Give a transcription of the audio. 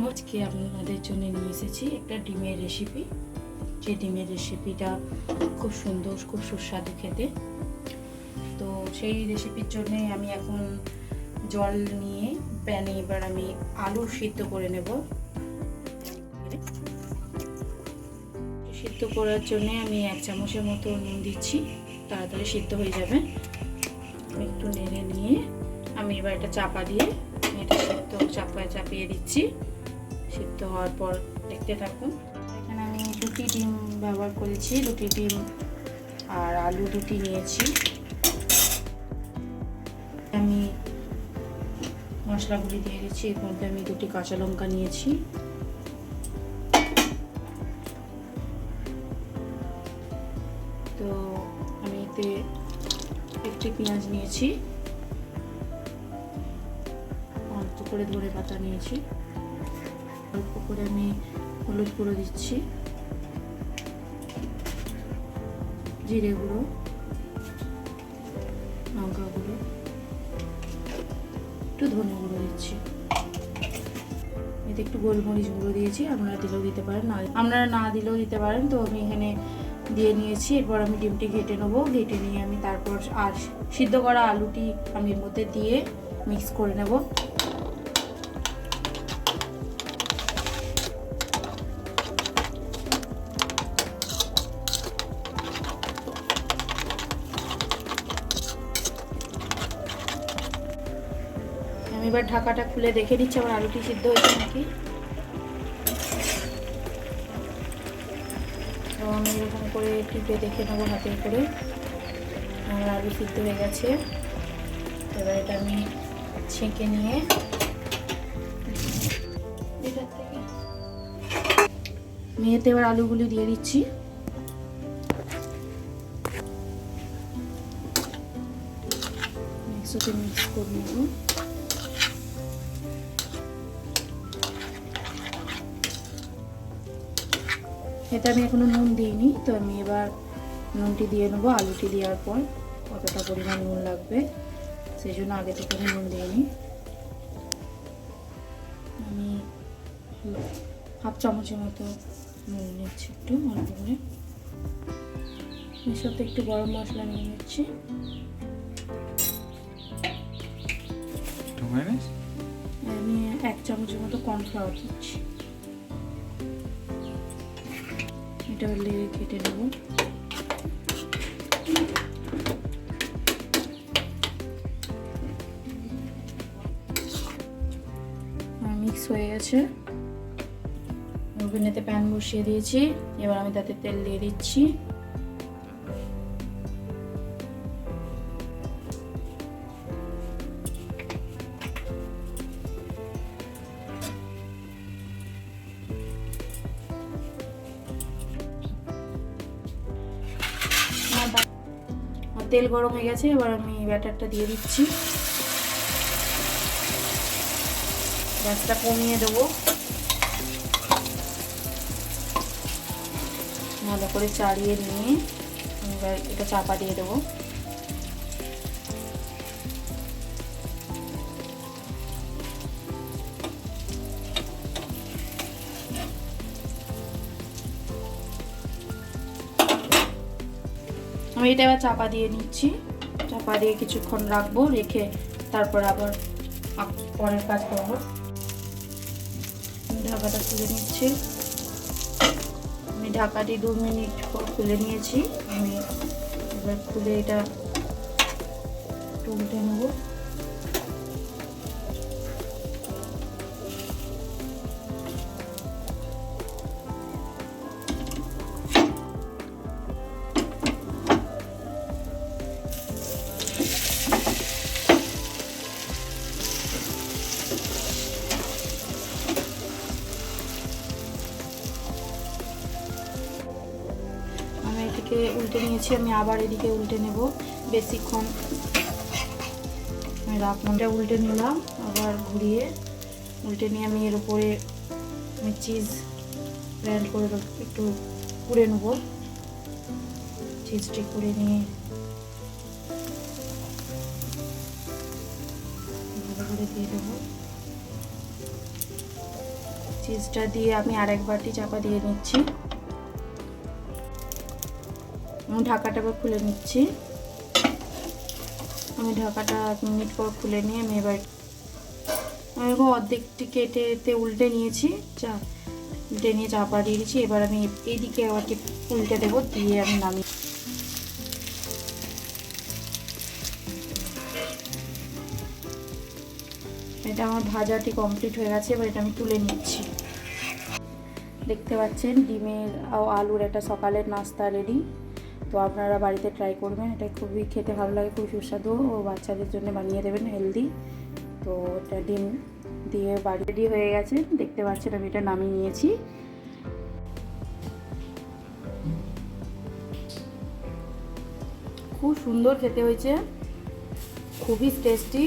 আজকে আপনাদের জন্য নিয়ে এসেছি একটা ডিমের রেসিপি। যে ডিমের রেসিপিটা খুব সুন্দর, খুব সুস্বাদু খেতে। তো সেই রেসিপির জন্য আমি এখন জল নিয়ে প্যানে এবার আমি আলু সিদ্ধ করে নেব। সিদ্ধ করার জন্য আমি 1 চামচের মতো নুন দিচ্ছি, তাড়াতাড়ি সিদ্ধ হয়ে যাবে। একটু নেড়ে নিয়ে আমি এবার এটা চাপা দিয়ে এটা চাপিয়ে দিচ্ছি। সিদ্ধ হওয়ার পর দেখতে থাকুন। এখানে আমি 2টি ডিম ব্যবহার করেছি, 2টি ডিম আর আলু 2টি নিয়েছি। আমি মশলাগুলি দিয়ে দিচ্ছি। এর মধ্যে আমি 2টি কাঁচা লঙ্কা নিয়েছি, তো আমি এতে 1টি পেঁয়াজ নিয়েছি, অল্প করে ধনে পাতা নিয়েছি, অল্প করে আমি হলুদ গুঁড়ো দিচ্ছি, জিরে গুঁড়ো, লঙ্কা গুঁড়ো, একটু ধনে গুঁড়ো দিচ্ছি, এতে একটু গোলমরিচ গুঁড়ো দিয়েছি। আপনারা দিলেও দিতে পারেন, আপনারা না দিলেও দিতে পারেন। তো আমি এখানে দিয়ে নিয়েছি। এরপর আমি ডিমটি ঘেটে নেবো। ঘেটে নিয়ে আমি তারপর আর সিদ্ধ করা আলুটি আমি এর মধ্যে দিয়ে মিক্স করে নেব। আমি এবার ঢাকাটা খুলে দেখে নিচ্ছি আমার আলুটি সিদ্ধ হয়েছে নাকি। তো আমি এরকম করে টিপে দেখে নেবো হাতে করে আমার আলু সিদ্ধ হয়ে গেছে। এবার এটা আমি ছেঁকে নিয়ে এটার থেকে আমি এতে এবার আলুগুলি দিয়ে দিচ্ছি। মিক্স করে নেব। এটা আমি এখনো নুন দিইনি, তো আমি এবার নুনটি দিয়ে নেবো। আলুটি দেওয়ার পর কতটা পরিমাণ নুন লাগবে সেই জন্য আগে থেকে আমি নুন দিইনি। আমি 1/2 চামচের মতো নুন নিচ্ছি, একটু অল্প করে। এর সাথে একটু গরম মশলা নিয়ে নিচ্ছি, আমি 1 চামচের মতো কর্নফ্লাওয়ার দিচ্ছি। এটা লেগে কেটে নেব। মিক্স হয়ে গেছে। ওভেনেতে প্যান বসিয়ে দিয়েছি। এবার আমি তাতে তেল দিয়ে দিচ্ছি। তেল গরম হয়ে গেছে, এবার আমি ব্যাটারটা দিয়ে দিচ্ছি। গ্যাসটা কমিয়ে দেবো, ভালো করে চাড়িয়ে নিয়ে এবার এটা চাপা দিয়ে দেবো। আমি এটা এবার চাপা দিয়ে নিচ্ছি। চাপা দিয়ে কিছুক্ষণ রাখবো, রেখে তারপর আবার পরের কাজ করব। ঢাকাটা খুলে নিচ্ছি। আমি ঢাকাটি 2 মিনিট খুলে নিয়েছি। আমি এবার খুলে এটা উল্টে নেব। এদিকে উল্টে নিয়েছি, আমি আবার এদিকে উল্টে নেব। বেশিক্ষণ আমি রাখলামটা উল্টে নিলাম, আবার ঘুরিয়ে উল্টে নিয়ে আমি এর উপরে আমি চিজ গ্রাইন্ড করে একটু কুড়ে নেব। চিজটি কুড়ে নিয়ে ভালো করে দিয়ে দেবো। চিজটা দিয়ে আমি আরেক বাটি চাপা দিয়ে নিচ্ছি। আমি ঢাকাটা আবার খুলে নিচ্ছি। আমি ঢাকাটা 1 মিনিট পর খুলে নিয়ে আমি এবার এরকম অর্ধেকটি কেটে উল্টে নিয়েছি, উল্টে নিয়ে চাপা দিয়ে দিয়েছি। এবার আমি এইদিকে আবার উল্টে দেবো, দিয়ে আমি নামিয়ে এটা আমার ভাজাটি কমপ্লিট হয়ে গেছে। এবার এটা আমি তুলে নিচ্ছি। দেখতে পাচ্ছেন ডিমের আলুর একটা সকালের নাস্তা রেডি। তো আপনারা বাড়িতে ট্রাই করবেন, এটা খুবই খেতে ভালো লাগে, খুব সুস্বাদু, ও বাচ্চাদের জন্য বানিয়ে দেবেন হেলদি। তো এটা ডিম দিয়ে বাড়ি রেডি হয়ে গেছে। দেখতে পাচ্ছেন আমি এটা নামিয়ে নিয়েছি। খুব সুন্দর খেতে হয়েছে, খুবই টেস্টি।